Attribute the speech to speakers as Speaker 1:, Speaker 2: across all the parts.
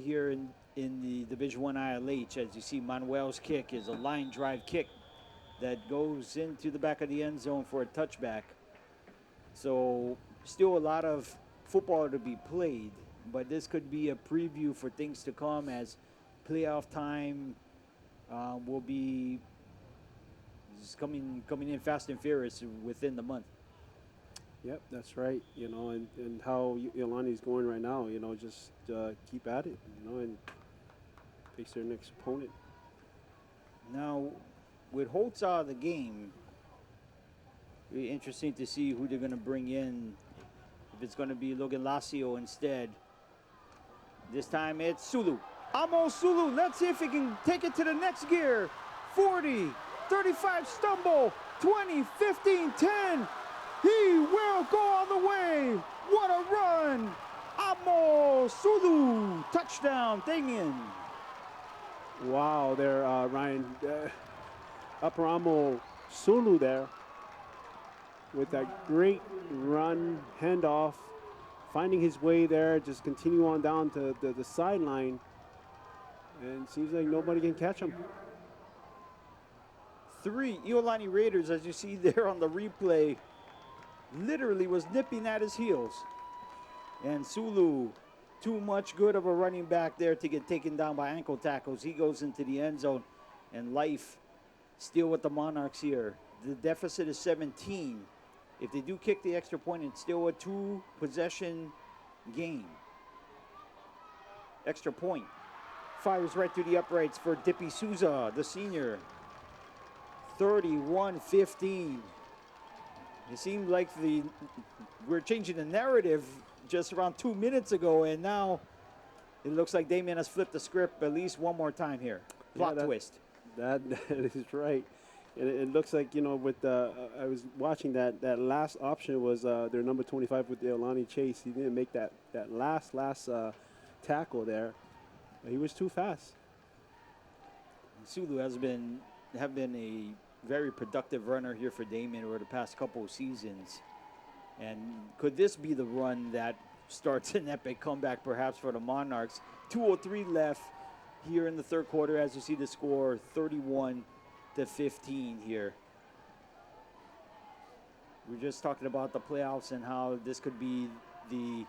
Speaker 1: here in the Division One ILH. As you see, Manuel's kick is a line drive kick that goes into the back of the end zone for a touchback. So still a lot of football to be played, but this could be a preview for things to come as playoff time will be coming in fast and furious within the month.
Speaker 2: Yep, that's right. And how Iolani is going right now, just keep at it, and face their next opponent.
Speaker 1: Now, with Holtz out of the game, it'll be interesting to see who they're going to bring in. If it's going to be Logan Lacio instead. This time it's Sulu. Amo Sulu, let's see if he can take it to the next gear. 40, 35 stumble, 20, 15, 10. He will go all the way. What a run. Amo Sulu, touchdown, Damien.
Speaker 2: Wow, there, Ryan. Upper Amo Sulu there with that great run, handoff, finding his way there, just continue on down to the sideline. And seems like nobody can catch him.
Speaker 1: 3 Iolani Raiders, as you see there on the replay, literally was nipping at his heels. And Sulu, too much good of a running back there to get taken down by ankle tackles. He goes into the end zone, and life still with the Monarchs here. The deficit is 17. If they do kick the extra point, it's still a 2-possession game. Extra point. Fires right through the uprights for Dippy Souza, the senior. 31-15. It seemed like we're changing the narrative just around 2 minutes ago, and now it looks like Damien has flipped the script at least one more time here. Plot twist.
Speaker 2: That is right. And it looks like, with I was watching that last option was their number 25 with Iolani Chase. He didn't make that last tackle there. He was too fast.
Speaker 1: Sulu have been a very productive runner here for Damien over the past couple of seasons. And could this be the run that starts an epic comeback perhaps for the Monarchs? 2:03 left here in the third quarter as you see the score 31-15 here. We're just talking about the playoffs and how this could be the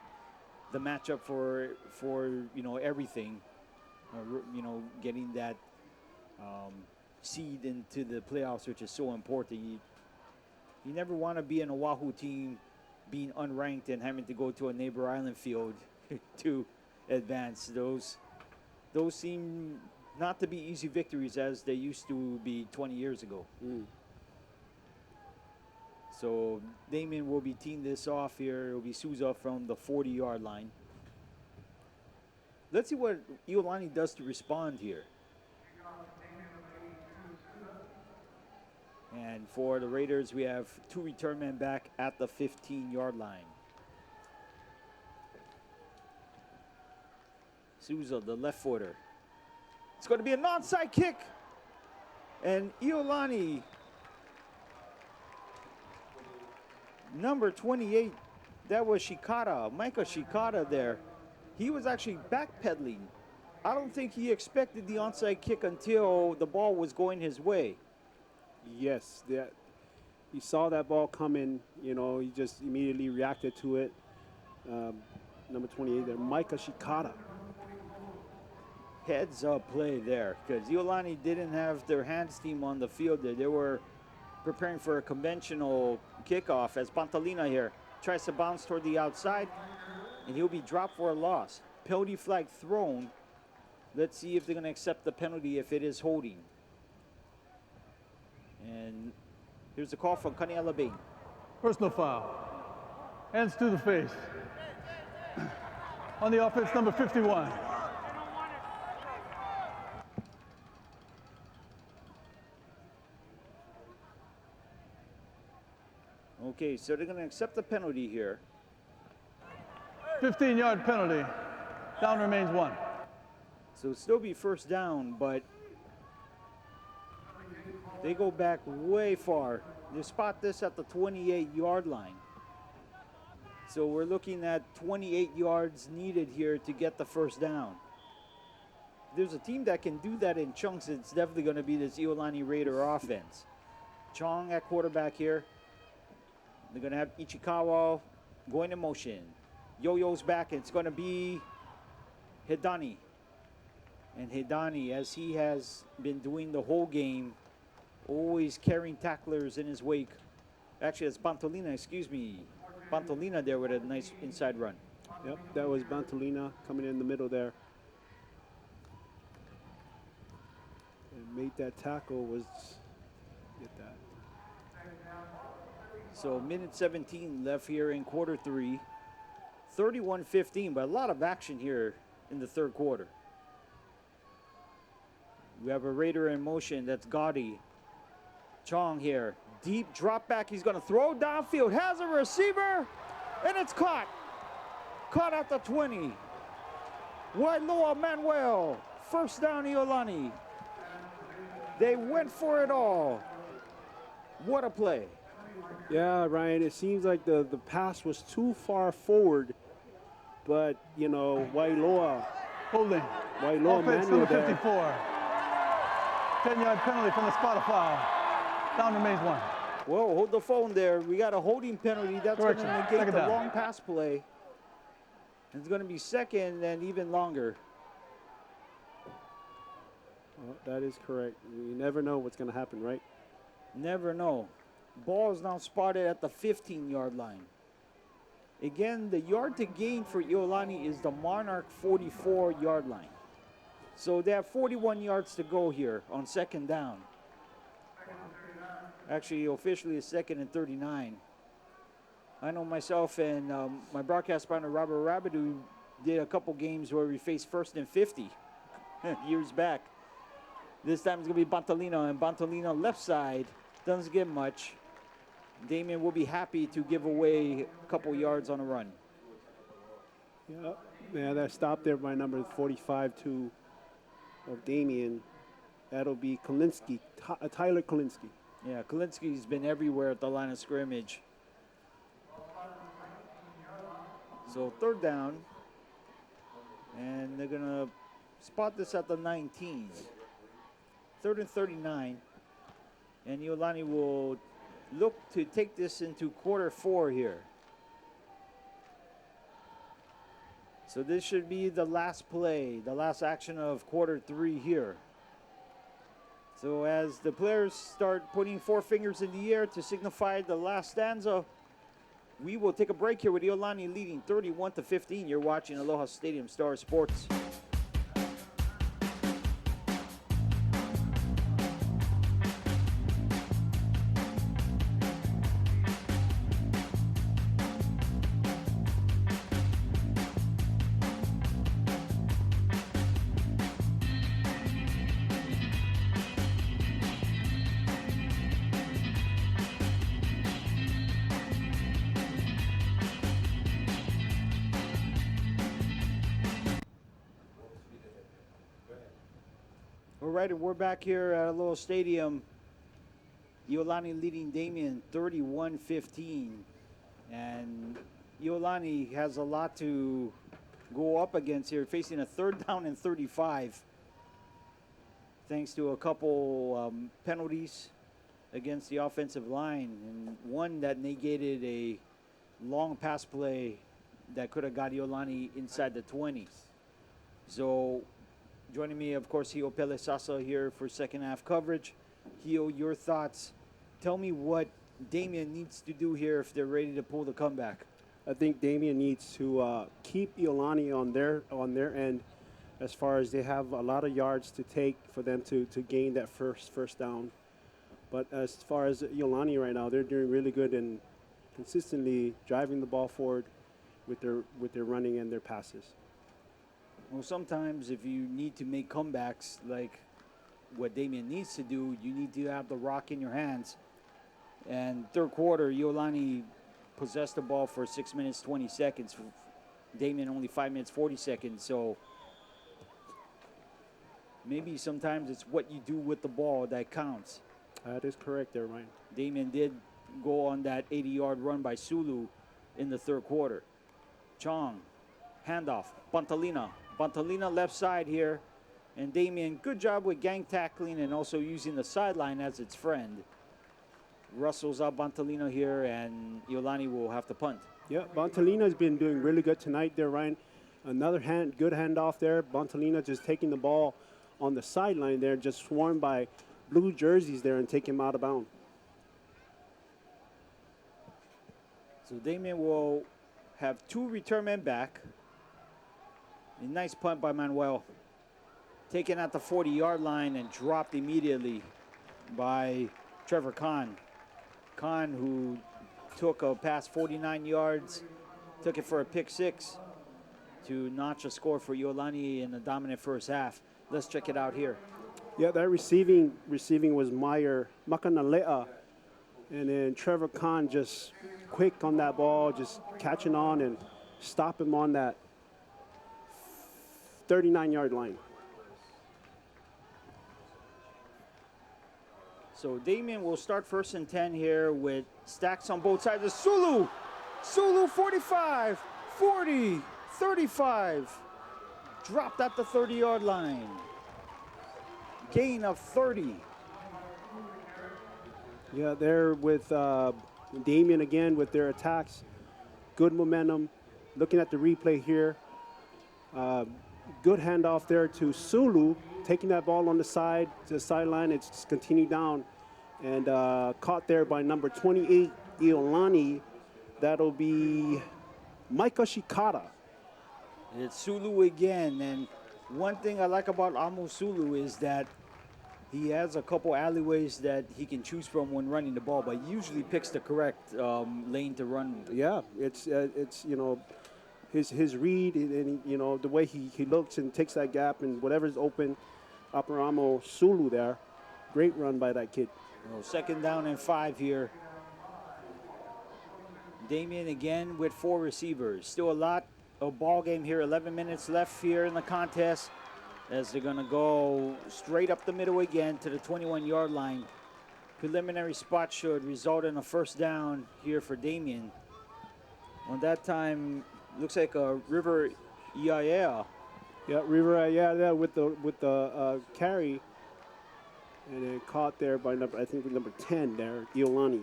Speaker 1: matchup for everything. Getting that seed into the playoffs, which is so important. You never want to be an Oahu team being unranked and having to go to a neighbor island field to advance. Those seem not to be easy victories as they used to be 20 years ago. So Damien will be teeing this off here. It will be Souza from the 40-yard line. Let's see what Iolani does to respond here. And for the Raiders, we have 2 return men back at the 15-yard line. Souza, the left footer. It's going to be an onside kick. And Iolani, number 28, that was Shikata, Micah Shikata there. He was actually backpedaling. I don't think he expected the onside kick until the ball was going his way.
Speaker 2: Yes, he saw that ball coming. He just immediately reacted to it. Number 28 there, Micah Shikata.
Speaker 1: Heads up play there because Iolani didn't have their hands team on the field there. They were preparing for a conventional kickoff as Pantalina here tries to bounce toward the outside, and he'll be dropped for a loss. Penalty flag thrown. Let's see if they're going to accept the penalty if it is holding. And here's the call from Kaniela Bain.
Speaker 3: Personal foul. Hands to the face. On the offense, number 51.
Speaker 1: Okay, so they're going to accept the penalty here.
Speaker 3: 15-yard penalty. Down remains 1.
Speaker 1: So it'll still be first down, but they go back way far. They spot this at the 28-yard line. So we're looking at 28 yards needed here to get the first down. there's a team that can do that in chunks, it's definitely going to be this Iolani Raider offense. Chong at quarterback here. They're going to have Ichikawa going in motion. Yo-Yo's back. It's going to be Hidani. And Hidani, as he has been doing the whole game, always carrying tacklers in his wake. Actually, it's Bantolina, excuse me. Bantolina there with a nice inside run.
Speaker 2: Yep, that was Bantolina coming in the middle there. And made that tackle was, get that.
Speaker 1: So minute 17 left here in quarter three. 31-15, but a lot of action here in the third quarter. We have a Raider in motion. That's Gotti. Chong here. Deep drop back. He's going to throw downfield. Has a receiver, and it's caught. Caught at the 20. Wailoa Manuel. First down, Iolani. They went for it all. What a play.
Speaker 2: Yeah, Ryan, it seems like the pass was too far forward, but, you know, Wailoa
Speaker 3: Holding. Offense
Speaker 2: Manuel
Speaker 3: number
Speaker 2: there.
Speaker 3: 54. 10-yard penalty from the spot of foul. Down remains 1.
Speaker 1: Whoa, hold the phone there. We got a holding penalty. That's going to
Speaker 3: Correction.
Speaker 1: negate
Speaker 3: Second
Speaker 1: the
Speaker 3: down.
Speaker 1: long pass play. It's going to be second and even longer.
Speaker 2: Well, that is correct. You never know what's going to happen, right?
Speaker 1: Never know. Ball is now spotted at the 15-yard line. Again, the yard to gain for Iolani is the Monarch 44-yard line. So they have 41 yards to go here on second down. Actually, officially it's second and 39. I know myself and my broadcast partner, Robert Rabideau, did a couple games where we faced first and 50 years back. This time it's going to be Bantolino, and Bantolino left side doesn't get much. Damien will be happy to give away a couple yards on a run.
Speaker 2: Yeah, that stop there by number 45 of Damien. That'll be Kolinsky, Tyler Kolinsky.
Speaker 1: Yeah, Kolinsky's been everywhere at the line of scrimmage. So third down, and they're gonna spot this at the 19. Third and 39, and Iolani will look to take this into quarter four here. So this should be the last play, the last action of quarter three here. So as the players start putting four fingers in the air to signify the last stanza, we will take a break here with Iolani leading 31-15. You're watching Aloha Stadium Star Sports. All right, and we're back here at Aloha Stadium. Iolani leading Damien 31-15. And Iolani has a lot to go up against here, facing a third down and 35. Thanks to a couple penalties against the offensive line, and one that negated a long pass play that could have got Iolani inside the 20s. So joining me, of course, Hio Pelesasa here for second half coverage. Hio, your thoughts. Tell me what Damien needs to do here if they're ready to pull the comeback.
Speaker 2: I think Damien needs to keep Iolani on their end, as far as they have a lot of yards to take for them to gain that first down. But as far as Iolani right now, they're doing really good and consistently driving the ball forward with their running and their passes.
Speaker 1: Well, sometimes if you need to make comebacks like what Damien needs to do, you need to have the rock in your hands. And third quarter, Iolani possessed the ball for 6 minutes, 20 seconds. Damien only 5 minutes, 40 seconds. So maybe sometimes it's what you do with the ball that counts.
Speaker 2: That is correct there, Ryan.
Speaker 1: Damien did go on that 80-yard run by Sulu in the third quarter. Chong, handoff, Bantolina left side here. And Damien, good job with gang tackling and also using the sideline as its friend. Russell's out Bontalino here, and Iolani will have to punt.
Speaker 2: Yeah, Bontalina's been doing really good tonight there, Ryan. Another good handoff there. Bontalina just taking the ball on the sideline there, just swarmed by blue jerseys there and take him out of bounds.
Speaker 1: So Damien will have 2 return men back. A nice punt by Manuel. Taken at the 40-yard line and dropped immediately by Trevor Kahn. Kahn, who took a pass 49 yards, took it for a pick 6 to notch a score for Iolani in the dominant first half. Let's check it out here.
Speaker 2: Yeah, that receiving was Makanalea. And then Trevor Kahn just quick on that ball, just catching on and stop him on that 39-yard line.
Speaker 1: So Damien will start 1st and 10 here with stacks on both sides. Sulu, 45, 40, 35. Dropped at the 30-yard line. Gain of 30.
Speaker 2: Yeah, they're with Damien again with their attacks. Good momentum. Looking at the replay here. Good handoff there to Sulu, taking that ball on the side to the sideline. It's continued down and caught there by number 28, Iolani. That'll be Micah Shikata.
Speaker 1: It's Sulu again, and one thing I like about Amo Sulu is that he has a couple alleyways that he can choose from when running the ball, but usually picks the correct lane to run.
Speaker 2: Yeah, it's you know, his read and you know the way he looks and takes that gap and whatever's open. Amo Sulu there, great run by that kid.
Speaker 1: Well, 2nd down and 5 here. Damien again with 4 receivers. Still a lot of ball game here. 11 minutes left here in the contest as they're going to go straight up the middle again to the 21-yard line. Preliminary spot should result in a 1st down here for Damien. On that time, looks like a River Iaea.
Speaker 2: Yeah, River, yeah, with the carry, and then caught there by number 10 there, Iolani.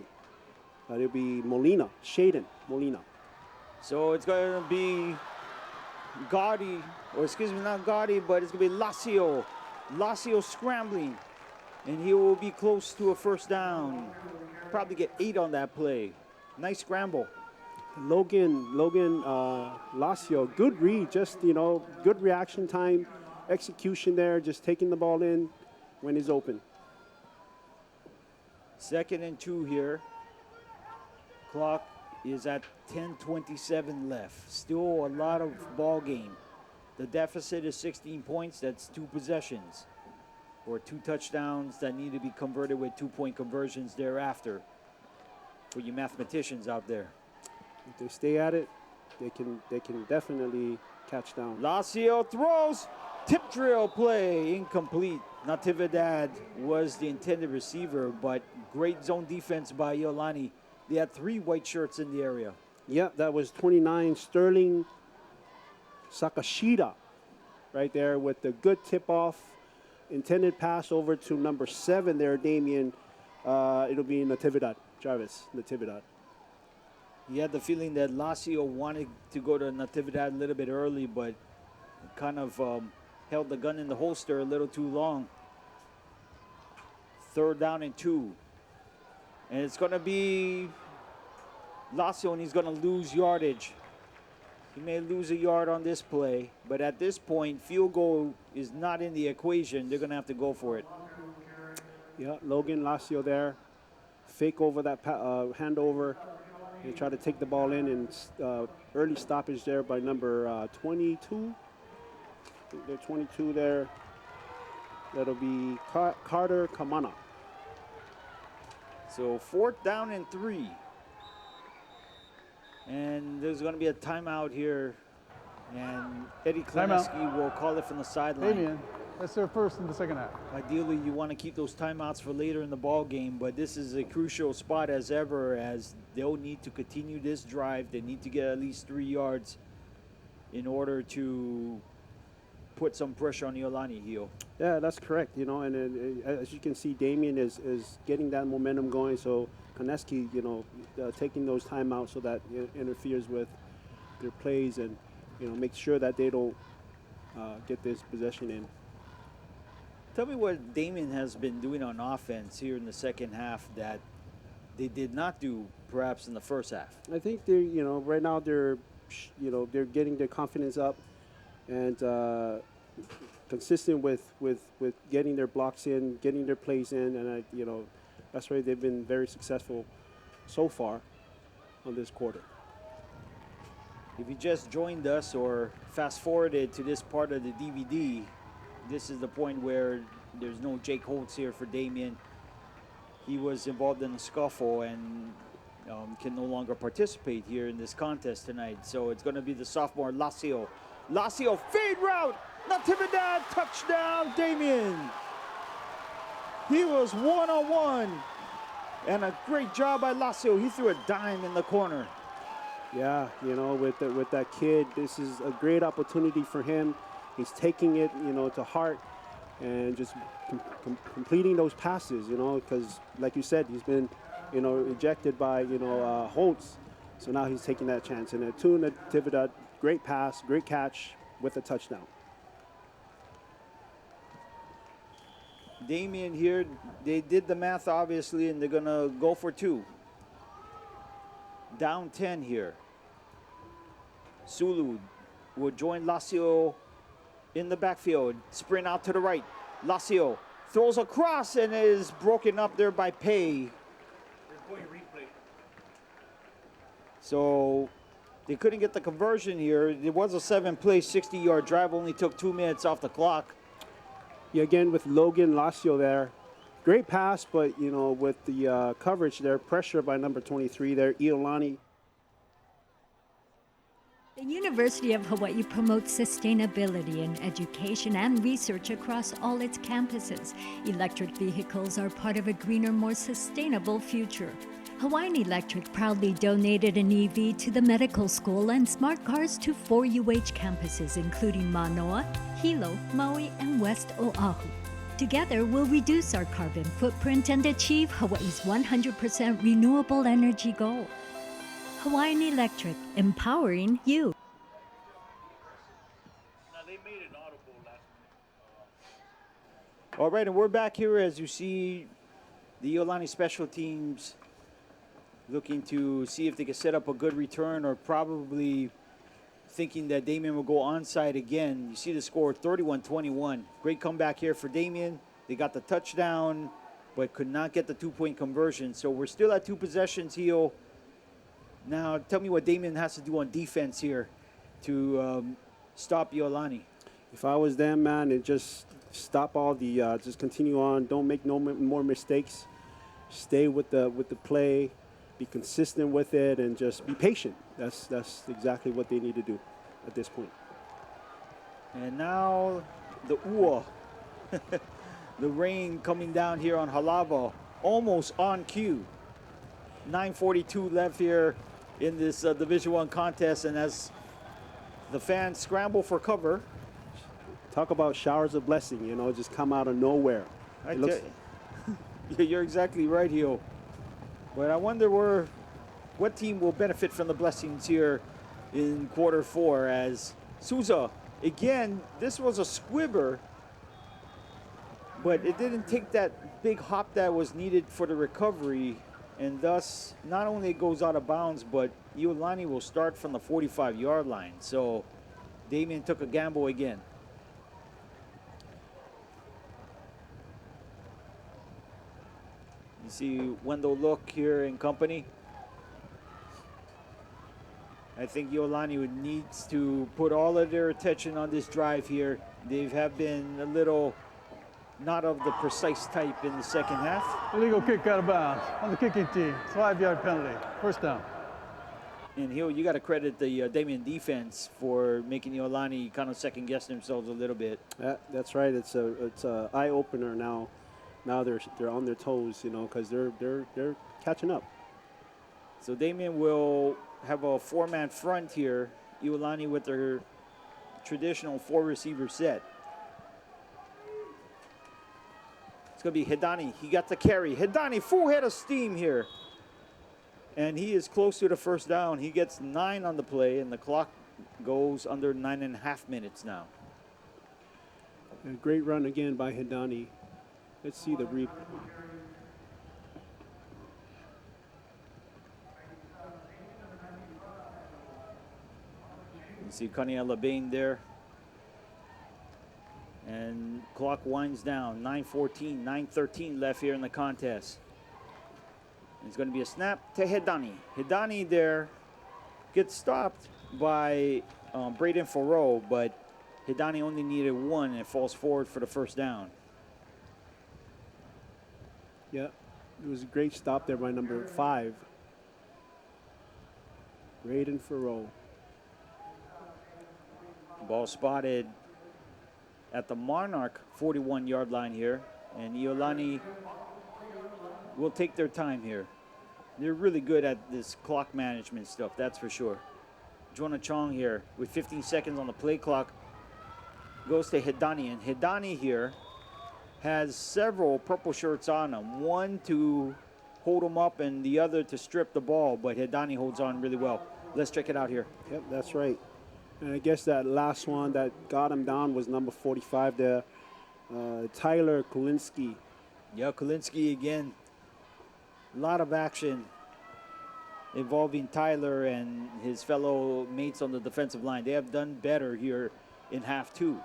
Speaker 2: It'll be Molina, Shaden Molina.
Speaker 1: So it's going to be Gotti, or excuse me, not Gotti, but it's going to be Lacio. Lacio scrambling, and he will be close to a 1st down. Probably get 8 on that play. Nice scramble.
Speaker 2: Logan Lacio, good read, just, you know, good reaction time, execution there, just taking the ball in when he's open.
Speaker 1: 2nd and 2 here. Clock is at 10:27 left. Still a lot of ball game. The deficit is 16 points. That's 2 possessions or 2 touchdowns that need to be converted with 2-point conversions thereafter for you mathematicians out there.
Speaker 2: If they stay at it, they can definitely catch down.
Speaker 1: Lacio throws. Tip drill play incomplete. Natividad was the intended receiver, but great zone defense by Iolani. They had 3 white shirts in the area.
Speaker 2: Yeah, that was 29 Sterling Sakashida right there with the good tip-off. Intended pass over to number 7 there, Damien. It'll be Natividad, Jarvis Natividad.
Speaker 1: He had the feeling that Lacio wanted to go to Natividad a little bit early, but kind of held the gun in the holster a little too long. 3rd down and 2. And it's going to be Lacio, and he's going to lose yardage. He may lose a yard on this play, but at this point, field goal is not in the equation. They're going to have to go for it.
Speaker 2: Yeah, Logan Lacio there. Fake over that handover. They try to take the ball in, and early stoppage there by number 22. I think they're 22 there. That'll be Carter Kamana.
Speaker 1: So 4th down and 3. And there's going to be a timeout here. And Eddie Klemeski will call it from the sideline.
Speaker 3: Damien, that's their 1st in the 2nd half.
Speaker 1: Ideally, you want to keep those timeouts for later in the ball game, but this is a crucial spot as ever, as they'll need to continue this drive. They need to get at least 3 yards in order to put some pressure on Iolani, Hio.
Speaker 2: Yeah, that's correct. You know, and as you can see, Damien is getting that momentum going. So Koneski, you know, taking those timeouts so that it interferes with their plays and, you know, make sure that they don't get this possession in.
Speaker 1: Tell me what Damien has been doing on offense here in the second half that they did not do perhaps in the first half.
Speaker 2: I think they're, you know, right now they're, you know, they're getting their confidence up and consistent with getting their blocks in, getting their plays in, and you know, that's why they've been very successful so far on this quarter.
Speaker 1: If you just joined us or fast forwarded to this part of the DVD, this is the point where there's no Jake Holtz here for Damien. He was involved in a scuffle and can no longer participate here in this contest tonight. So it's going to be the sophomore Lacio. Lacio fade route, Natividad, touchdown, Damien. He was one-on-one, and a great job by Lacio. He threw a dime in the corner.
Speaker 2: Yeah, you know, with that kid, this is a great opportunity for him. He's taking it, you know, to heart and just completing those passes, you know, because like you said, he's been, you know, ejected by, you know, Holtz. So now he's taking that chance. And to Natividad, great pass, great catch with a touchdown.
Speaker 1: Damien here, they did the math obviously, and they're going to go for two. Down 10 here. Sulu will join Lacio in the backfield. Sprint out to the right. Lacio throws across and is broken up there by Pay. So they couldn't get the conversion here. It was a 7-play, 60-yard drive. Only took 2 minutes off the clock.
Speaker 2: Yeah, again with Logan Lacio there. Great pass, but, you know, with the coverage there, pressure by number 23 there, Iolani.
Speaker 4: The University of Hawaii promotes sustainability in education and research across all its campuses. Electric vehicles are part of a greener, more sustainable future. Hawaiian Electric proudly donated an EV to the medical school and smart cars to 4 UH campuses, including Manoa, Hilo, Maui, and West Oahu. Together, we'll reduce our carbon footprint and achieve Hawaii's 100% renewable energy goal. Hawaiian Electric, empowering you.
Speaker 1: All right, and we're back here as you see the Iolani special teams looking to see if they can set up a good return, or probably thinking that Damien will go onside again. You see the score, 31-21. Great comeback here for Damien. They got the touchdown, but could not get the 2-point conversion. So we're still at 2 possessions, Hio. Now, tell me what Damien has to do on defense here to stop Iolani.
Speaker 2: If I was them, man, it just stop all the, just continue on. Don't make no more mistakes. Stay with the play. Be consistent with it and just be patient. That's exactly what they need to do at this point.
Speaker 1: And now the ua, the rain coming down here on Halava, almost on cue. 9:42 left here in this Division I contest, and as the fans scramble for cover.
Speaker 2: Talk about showers of blessing, you know, just come out of nowhere.
Speaker 1: You're exactly right, Hio. But I wonder what team will benefit from the blessings here in quarter 4, as Souza, again, this was a squibber, but it didn't take that big hop that was needed for the recovery, and thus not only it goes out of bounds, but Iolani will start from the 45-yard line. So Damien took a gamble again. You see Wendell Look here in company. I think Iolani needs to put all of their attention on this drive here. They have been a little not of the precise type in the second half.
Speaker 3: Illegal kick out of bounds on the kicking team. 5-yard penalty. First down.
Speaker 1: And Hio, you got to credit the Damien defense for making Iolani kind of second guess themselves a little bit.
Speaker 2: That's right. It's a eye opener now. Now they're on their toes, you know, because they're catching up.
Speaker 1: So Damien will have a 4-man front here. Iolani with their traditional 4-receiver set. It's going to be Hidani. He got the carry. Hidani, full head of steam here. And he is close to the first down. He gets 9 on the play, and the clock goes under 9.5 minutes now.
Speaker 2: A great run again by Hidani. Let's see the replay.
Speaker 1: You see Kaniela Bain there. And clock winds down. 9:14, 9:13 left here in the contest. It's going to be a snap to Hidani. Hidani there gets stopped by Braden Farrow, but Hidani only needed 1 and it falls forward for the first down.
Speaker 2: Yeah, it was a great stop there by number 5. Braden Farrow.
Speaker 1: Ball spotted at the Monarch 41-yard line here, and Iolani will take their time here. They're really good at this clock management stuff, that's for sure. Jonah Chong here with 15 seconds on the play clock goes to Hidani, and Hidani here has several purple shirts on him. One to hold him up and the other to strip the ball, but Hidani holds on really well. Let's check it out here.
Speaker 2: Yep, that's right. And I guess that last one that got him down was number 45 there, Tyler Kulinski.
Speaker 1: Yeah, Kulinski again. A lot of action involving Tyler and his fellow mates on the defensive line. They have done better here in half 2.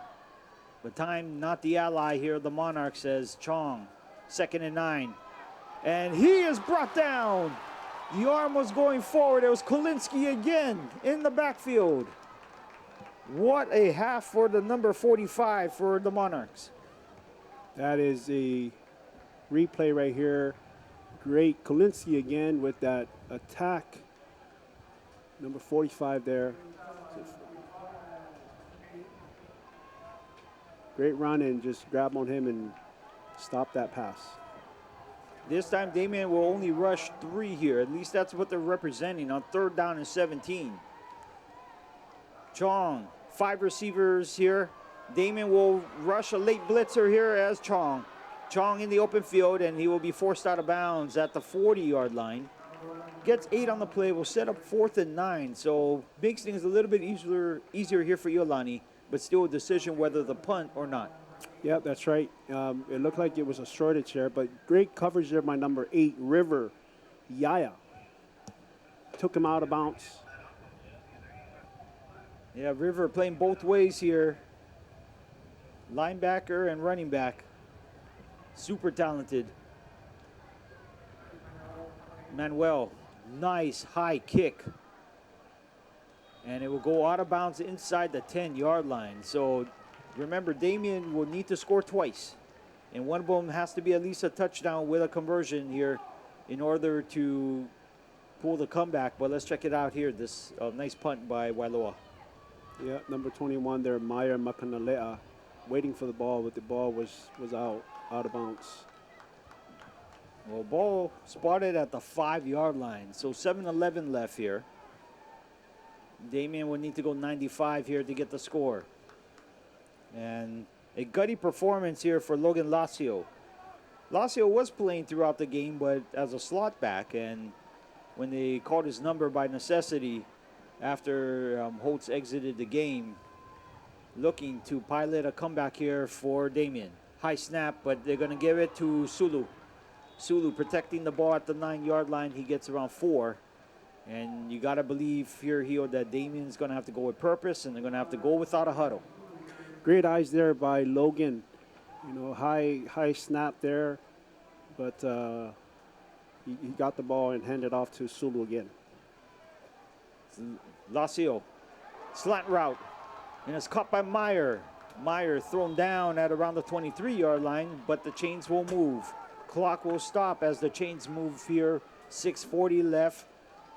Speaker 1: But time not the ally here. The Monarch says Chong, 2nd and 9. And he is brought down. The arm was going forward. It was Kulinski again in the backfield. What a half for the number 45 for the Monarchs.
Speaker 2: That is a replay right here. Great Kulinski again with that attack. Number 45 there. Great run and just grab on him and stop that pass.
Speaker 1: This time Damien will only rush 3 here. At least that's what they're representing on 3rd down and 17. Chong, 5 receivers here. Damien will rush a late blitzer here as Chong. Chong in the open field, and he will be forced out of bounds at the 40-yard line. Gets 8 on the play, will set up 4th and 9. So makes things a little bit easier here for Iolani, but still a decision whether to punt or not.
Speaker 2: Yep, that's right. It looked like it was a shortage there, but great coverage there by number 8, River Yaya. Took him out of bounds.
Speaker 1: Yeah, River playing both ways here. Linebacker and running back. Super talented. Manuel, nice high kick. And it will go out of bounds inside the 10-yard line. So remember, Damien will need to score twice. And one of them has to be at least a touchdown with a conversion here in order to pull the comeback. But let's check it out here. This nice punt by Wailoa.
Speaker 2: Yeah, number 21 there, Meyer Makanalea, waiting for the ball, but the ball was out of bounds.
Speaker 1: Well, ball spotted at the 5-yard line. So 7:11 left here. Damien will need to go 95 here to get the score. And a gutty performance here for Logan Lacio. Lacio was playing throughout the game, but as a slot back. And when they called his number by necessity after Holtz exited the game, looking to pilot a comeback here for Damien. High snap, but they're going to give it to Sulu. Sulu protecting the ball at the 9-yard line. He gets around 4. And you got to believe here, Hio, that Damien's going to have to go with purpose, and they're going to have to go without a huddle.
Speaker 2: Great eyes there by Logan. You know, high snap there, but he got the ball and handed off to Sulu again.
Speaker 1: Lacio, slant route, and it's caught by Meyer. Meyer thrown down at around the 23-yard line, but the chains will move. Clock will stop as the chains move here. 6:40 left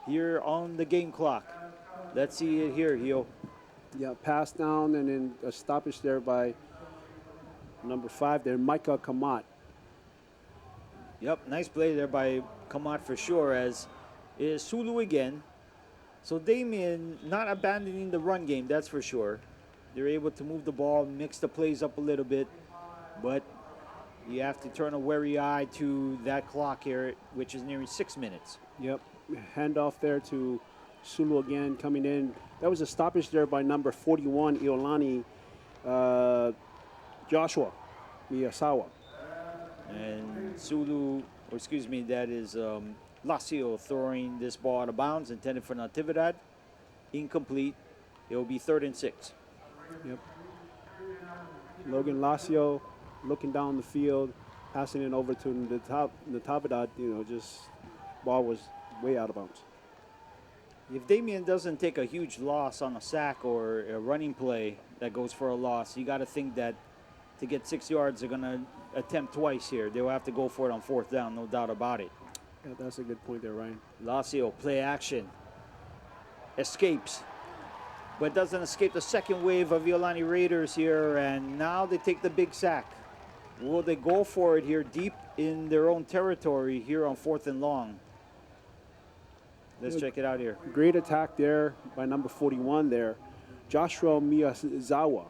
Speaker 1: here on the game clock. Let's see it here, Hio.
Speaker 2: Yeah, pass down and then a stoppage there by number 5 there, Micah Kamat.
Speaker 1: Yep, nice play there by Kamat for sure, as is Sulu again. So Damien not abandoning the run game, that's for sure. They're able to move the ball, mix the plays up a little bit, but you have to turn a wary eye to that clock here, which is nearing 6 minutes.
Speaker 2: Yep. Handoff there to Sulu again coming in. That was a stoppage there by number 41, Iolani, Joshua Miyazawa.
Speaker 1: And Sulu, or excuse me, that is Lazio throwing this ball out of bounds, intended for Natividad. Incomplete. It will be 3rd and 6.
Speaker 2: Yep. Logan Lazio looking down the field, passing it over to Natividad. Just ball was way out of bounds.
Speaker 1: If Damien doesn't take a huge loss on a sack or a running play that goes for a loss, you got to think that to get 6 yards, they're going to attempt twice here. They'll have to go for it on 4th down, no doubt about it.
Speaker 2: Yeah, that's a good point there, Ryan.
Speaker 1: Lazio, play action. Escapes, but doesn't escape the second wave of Iolani Raiders here, and now they take the big sack. Will they go for it here deep in their own territory here on 4th and long? Let's check it out here.
Speaker 2: Great attack there by number 41 there. Joshua Miyazawa.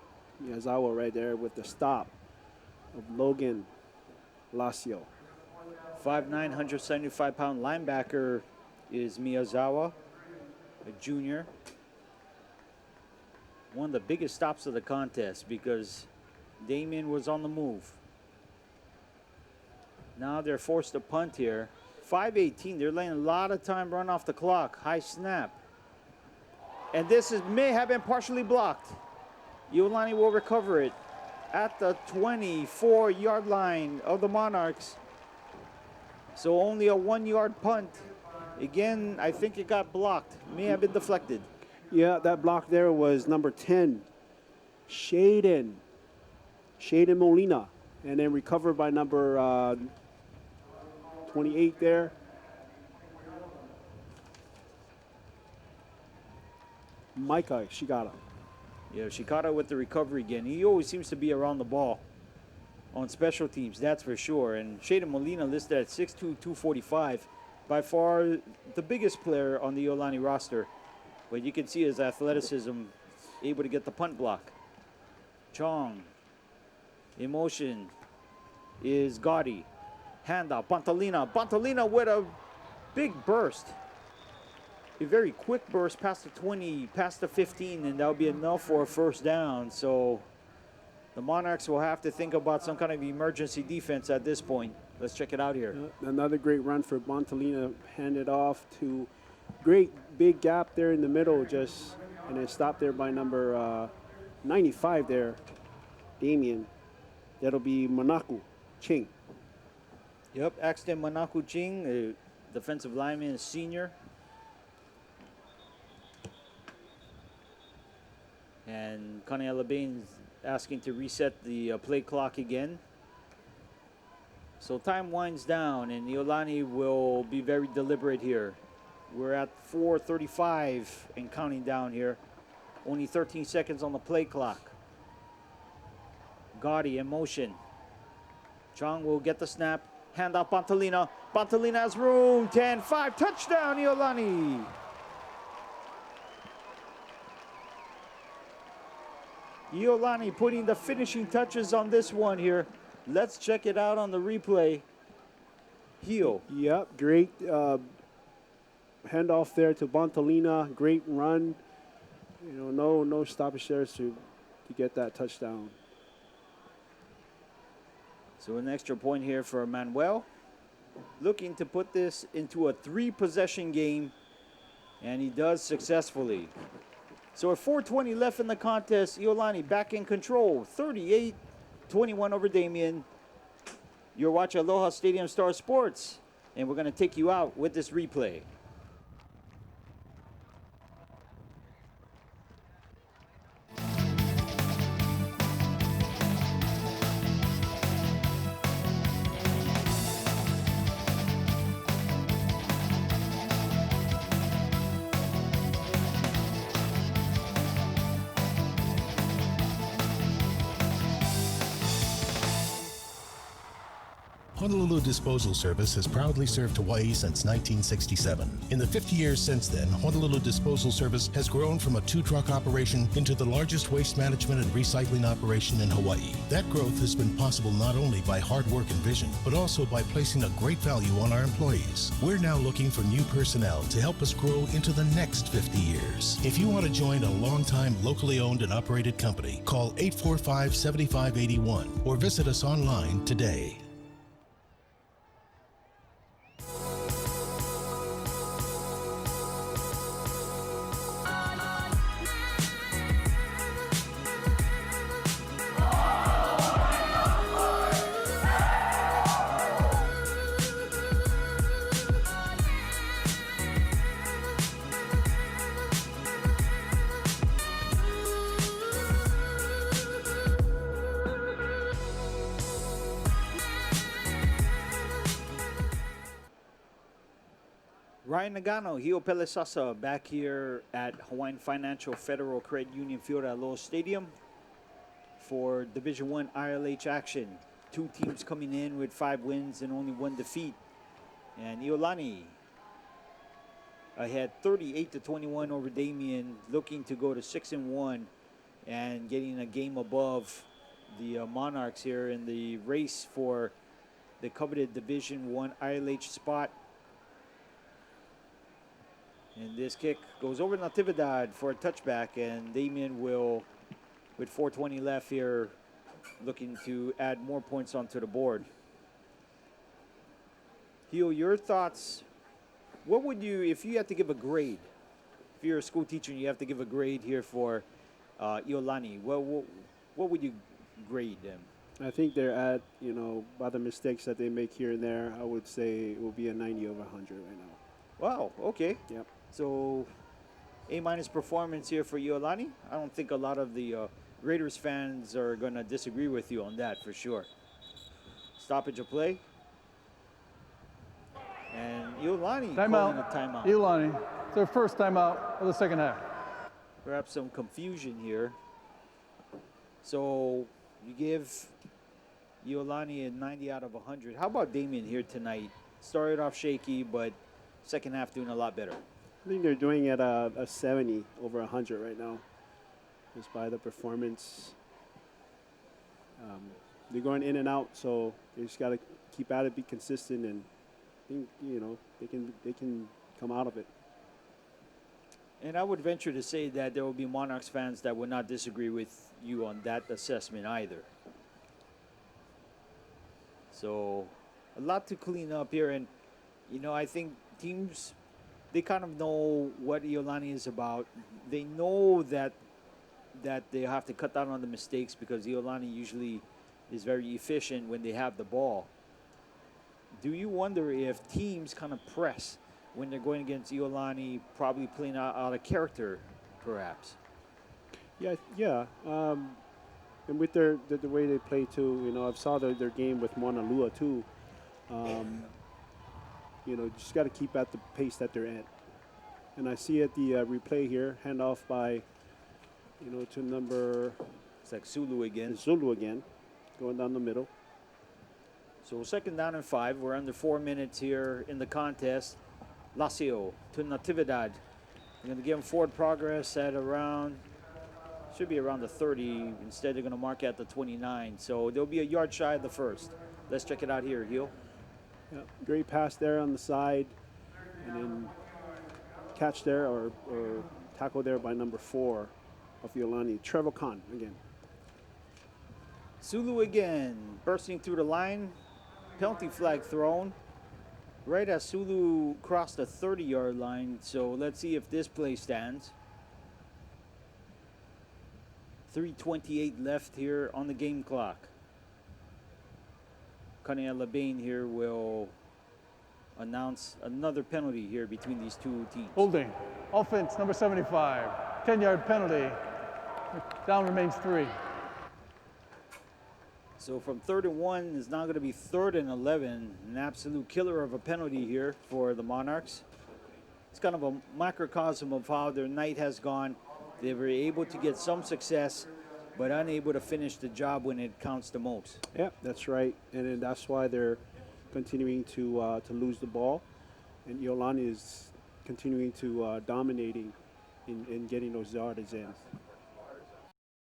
Speaker 2: Miyazawa right there with the stop of Logan Lazio.
Speaker 1: 5'9", 175-pound linebacker is Miyazawa, a junior. One of the biggest stops of the contest because Damien was on the move. Now they're forced to punt here. 5:18, they're letting a lot of time run off the clock. High snap. And may have been partially blocked. Iolani will recover it at the 24-yard line of the Monarchs. So only a 1-yard punt. Again, I think it got blocked. May have been deflected.
Speaker 2: Yeah, that block there was number 10, Shaden Molina, and then recovered by number 28 there. Micah Shigata.
Speaker 1: Yeah, Shikata with the recovery again. He always seems to be around the ball on special teams, that's for sure. And Shaden Molina listed at 6'2", 245. By far the biggest player on the Iolani roster. But you can see his athleticism, able to get the punt block. Chong, in motion is Gotti. Handoff, Bontalina with a big burst. A very quick burst past the 20, past the 15, and that'll be enough for a 1st down. So the Monarchs will have to think about some kind of emergency defense at this point. Let's check it out here.
Speaker 2: Another great run for Bontalina, handed off to great big gap there in the middle, and then stopped there by number 95 there, Damien. That'll be Manaku Ching.
Speaker 1: Yep, Axton Manaku Ching, a defensive lineman, senior. And Connie Alabane's asking to reset the play clock again. So time winds down, and Iolani will be very deliberate here. We're at 4:35 and counting down here. Only 13 seconds on the play clock. Gotti in motion. Chong will get the snap. Hand off Bontalina. Bontalina has room. 10-5. Touchdown, Iolani. Iolani putting the finishing touches on this one here. Let's check it out on the replay. Hio.
Speaker 2: Yep, great handoff there to Bontalina. Great run. No stoppage there to get that touchdown.
Speaker 1: So an extra point here for Manuel. Looking to put this into a 3-possession game, and he does successfully. So at 4:20 left in the contest, Iolani back in control, 38-21 over Damien. You're watching Aloha Stadium Star Sports, and we're going to take you out with this replay.
Speaker 5: Honolulu Disposal Service has proudly served Hawaii since 1967. In the 50 years since then, Honolulu Disposal Service has grown from a 2-truck operation into the largest waste management and recycling operation in Hawaii. That growth has been possible not only by hard work and vision, but also by placing a great value on our employees. We're now looking for new personnel to help us grow into the next 50 years. If you want to join a long-time locally owned and operated company, call 845-7581 or visit us online today.
Speaker 1: Ryan Nagano, Hio Pelesasa, back here at Hawaiian Financial Federal Credit Union Field at Lowe's Stadium for Division I ILH action. 2 teams coming in with 5 wins and only 1 defeat. And Iolani ahead 38-21 over Damien, looking to go to 6-1 and getting a game above the Monarchs here in the race for the coveted Division I ILH spot. And this kick goes over Natividad for a touchback, and Damien will, with 4:20 left here, looking to add more points onto the board. Hio, your thoughts? What would you, if you had to give a grade, if you're a school teacher and you have to give a grade here for Iolani, what would you grade them?
Speaker 2: I think they're at, by the mistakes that they make here and there, I would say it will be a 90 over 100 right now.
Speaker 1: Wow, okay.
Speaker 2: Yep.
Speaker 1: So, A- performance here for Iolani. I don't think a lot of the Raiders fans are going to disagree with you on that for sure. Stoppage of play. And Iolani calling a timeout.
Speaker 3: Iolani, it's their first timeout of the second half.
Speaker 1: Perhaps some confusion here. So, you give Iolani a 90 out of 100. How about Damien here tonight? Started off shaky, but second half doing a lot better.
Speaker 2: I think they're doing at a 70 over 100 right now, just by the performance. They're going in and out, so they just got to keep at it, be consistent, and I think they can come out of it.
Speaker 1: And I would venture to say that there will be Monarchs fans that would not disagree with you on that assessment either. So, a lot to clean up here, and I think teams, they kind of know what Iolani is about. They know that they have to cut down on the mistakes because Iolani usually is very efficient when they have the ball. Do you wonder if teams kind of press when they're going against Iolani, probably playing out of character, perhaps?
Speaker 2: Yeah. And with the way they play too, I've saw their game with Mauna Lua too. Just got to keep at the pace that they're at. And I see at the replay here, handoff by, to number...
Speaker 1: It's like Sulu again.
Speaker 2: Sulu again, going down the middle.
Speaker 1: So 2nd down and 5. We're under 4 minutes here in the contest. Lacio to Natividad. They're going to give him forward progress at around, should be around the 30. Instead, they're going to mark at the 29. So they'll be a yard shy of the first. Let's check it out here, Hio.
Speaker 2: Yeah, great pass there on the side, and then catch there or tackle there by number 4 of Iolani, Trevor Khan again.
Speaker 1: Sulu again, bursting through the line. Penalty flag thrown right as Sulu crossed the 30-yard line. So let's see if this play stands. 3:28 left here on the game clock. Kania Labain here will announce another penalty here between these two teams.
Speaker 3: Holding. Offense, number 75. 10-yard penalty. Down remains 3.
Speaker 1: So from 3rd and 1 is now going to be 3rd and 11. An absolute killer of a penalty here for the Monarchs. It's kind of a microcosm of how their night has gone. They were able to get some success, but unable to finish the job when it counts the most.
Speaker 2: Yeah, that's right. And then that's why they're continuing to lose the ball, and Iolani is continuing to dominating in getting those yards in.